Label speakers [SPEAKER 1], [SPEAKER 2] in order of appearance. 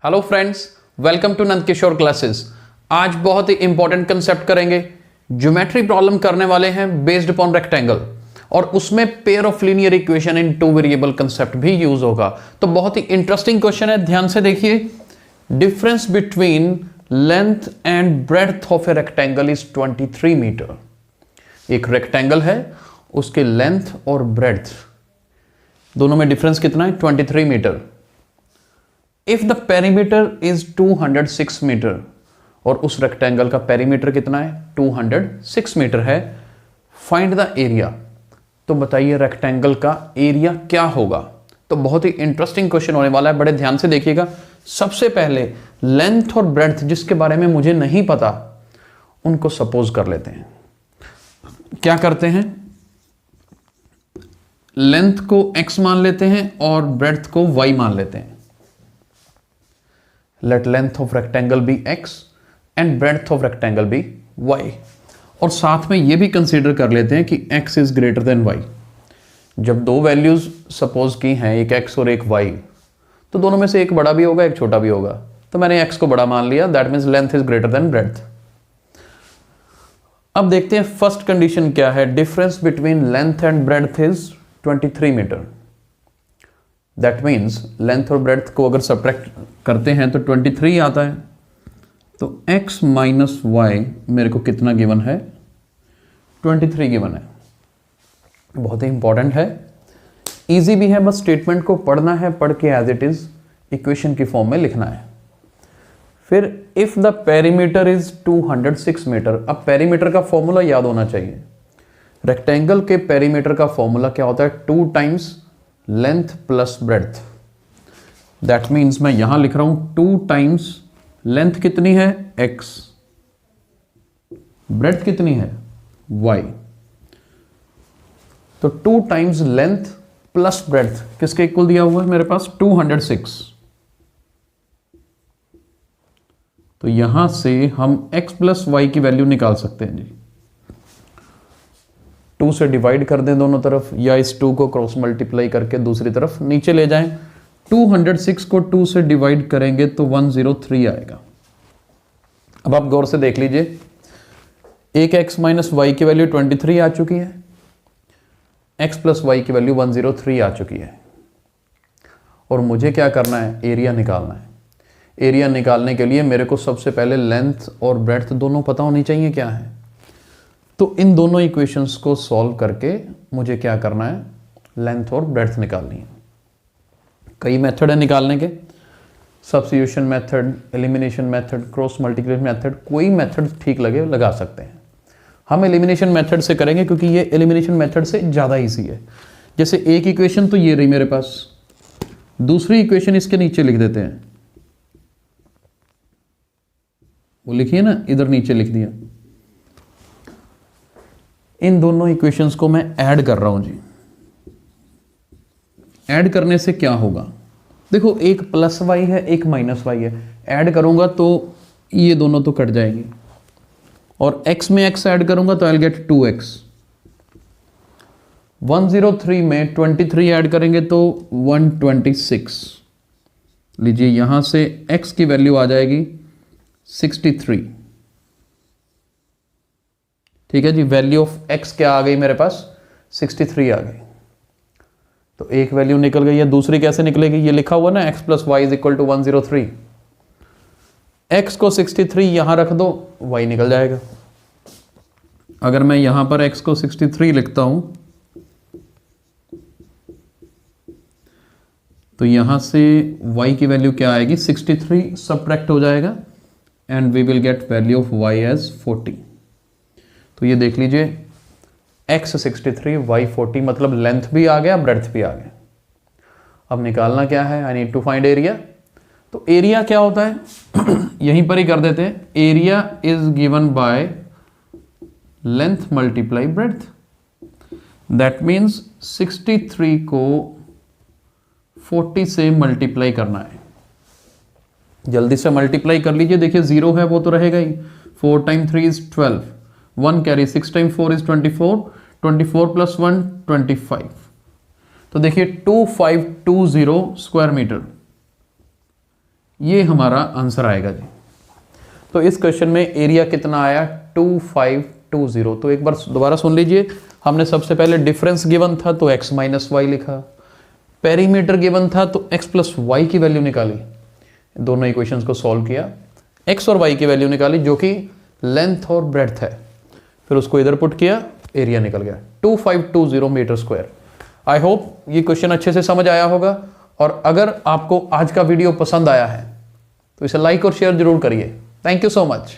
[SPEAKER 1] Hello friends, welcome to Nand Kishore classes. आज बहुत ही इंपॉर्टेंट कंसेप्ट करेंगे। ज्योमेट्री प्रॉब्लम करने वाले हैं बेस्ड अपॉन रेक्टेंगल, और उसमें pair of linear equation in two variable concept भी यूज होगा। तो बहुत ही इंटरेस्टिंग क्वेश्चन है, ध्यान से देखिए। Difference between length and breadth of a rectangle is 23 metre. एक रेक्टेंगल है, उसके लेंथ और ब्रेड्थ दोनों में डिफरेंस कितना है? 23 metre. If the perimeter is 206 metre, और उस रेक्टेंगल का पेरीमीटर कितना है? 206 मीटर है। Find the area. तो बताइए रेक्टेंगल का एरिया क्या होगा? तो बहुत ही इंटरेस्टिंग क्वेश्चन होने वाला है, बड़े ध्यान से देखिएगा। सबसे पहले लेंथ और ब्रेड्थ जिसके बारे में मुझे नहीं पता, उनको सपोज कर लेते हैं। क्या करते हैं? लेंथ को x मान लेते हैं और ब्रेड्थ को y मान लेते हैं। Let length of rectangle be x and breadth of rectangle be y। और साथ में यह भी कंसीडर कर लेते हैं कि x is greater then y। जब दो वैल्यूज सपोज की हैं, एक x और एक y, तो दोनों में से एक बड़ा भी होगा, एक छोटा भी होगा। तो मैंने x को बड़ा मान लिया, that means length is greater than breadth. अब देखते हैं फर्स्ट कंडीशन क्या है। Difference between length and breadth is 23 metre. That means length और ब्रेड्थ को अगर सब्ट्रैक्ट करते हैं तो 23 आता है। तो x माइनस वाई मेरे को कितना गिवन है? 23 गिवन है। बहुत ही इंपॉर्टेंट है, इजी भी है, बस स्टेटमेंट को पढ़ना है, पढ़ के एज इट इज इक्वेशन की फॉर्म में लिखना है। फिर if the perimeter is 206 metre. अब पेरीमीटर का फॉर्मूला याद होना चाहिए। रेक्टेंगल के पेरीमीटर का फॉर्मूला क्या होता है? 2 times length plus breadth. That means मैं यहां लिख रहा हूं 2 टाइम्स लेंथ कितनी है? x, ब्रेड्थ कितनी है? y। तो 2 टाइम्स लेंथ प्लस ब्रेड्थ किसके इक्वल दिया हुआ है मेरे पास? 206। तो यहां से हम x प्लस वाई की वैल्यू निकाल सकते हैं जी। 2 से डिवाइड कर दें दोनों तरफ, या इस 2 को क्रॉस मल्टीप्लाई करके दूसरी तरफ नीचे ले जाएं। 206 को 2 से डिवाइड करेंगे तो 103 आएगा। अब आप गौर से देख लीजिए, एक x माइनस वाई की वैल्यू 23 आ चुकी है, x प्लस वाई की वैल्यू 103 आ चुकी है। और मुझे क्या करना है? एरिया निकालना है। एरिया निकालने के लिए मेरे को सबसे पहले लेंथ और ब्रेड्थ दोनों पता होनी चाहिए क्या है। तो इन दोनों इक्वेशंस को सॉल्व करके मुझे क्या करना है? लेंथ और ब्रेड्थ निकालनी है। कई मेथड है निकालने के, substitution method, elimination method, cross multiplication method, कोई मेथड ठीक लगे लगा सकते हैं। हम एलिमिनेशन मेथड से करेंगे क्योंकि ये एलिमिनेशन मेथड से ज़्यादा ईजी है। जैसे एक इक्वेशन तो ये रही मेरे पास, दूसरी इक्वेशन इसके नीचे लिख देते हैं। वो लिखिए ना, इधर नीचे लिख दिया। इन दोनों इक्वेशंस को मैं ऐड कर रहा हूं जी। ऐड करने से क्या होगा? देखो, एक प्लस वाई है, एक माइनस वाई है। ऐड करूंगा तो ये दोनों तो कट जाएंगे, और x में x ऐड करूंगा तो आई विल गेट 2x। 103 में 23 ऐड करेंगे तो 126। लीजिए, यहां से x की वैल्यू आ जाएगी 63। ठीक है जी, वैल्यू ऑफ x क्या आ गई मेरे पास? 63 आ गई। तो एक वैल्यू निकल गई है, दूसरी कैसे निकलेगी? ये लिखा हुआ ना, x plus y is equal to 103। x को 63 यहां रख दो, y निकल जाएगा। अगर मैं यहां पर x को 63 लिखता हूं तो यहां से y की वैल्यू क्या आएगी? 63 सबट्रैक्ट हो जाएगा and we will get value of y as 40। तो ये देख लीजिए, x 63, y 40, मतलब लेंथ भी आ गया, ब्रेड्थ भी आ गया। अब निकालना क्या है? I need to find area. तो एरिया क्या होता है? यहीं पर ही कर देते हैं। Area is given by length multiply breadth. That means 63 को 40 से मल्टीप्लाई करना है। जल्दी से मल्टीप्लाई कर लीजिए। देखिए, 0 है वो तो रहेगा ही। 4 time 3 is 12, 1 carry, 6 time 4 is 24, 24 plus 1 25। तो देखिए 2520 स्क्वायर मीटर। ये हमारा आंसर आएगा जी। तो इस क्वेश्चन में एरिया कितना आया 2520। तो एक बार दोबारा सुन लीजिए, हमने सबसे पहले डिफरेंस गिवन था तो x माइनस वाई लिखा, पेरीमीटर गिवन था तो x प्लस वाई की वैल्यू निकाली, दोनों इक्वेशंस को सॉल्व किया, x और y की वैल्यू निकाली जो कि लेंथ और ब्रेड्थ है, फिर उसको इधर पुट किया, एरिया निकल गया 2520 मीटर स्क्वायर। आई होप ये क्वेश्चन अच्छे से समझ आया होगा, और अगर आपको आज का वीडियो पसंद आया है तो इसे लाइक और शेयर जरूर करिए। Thank you so much.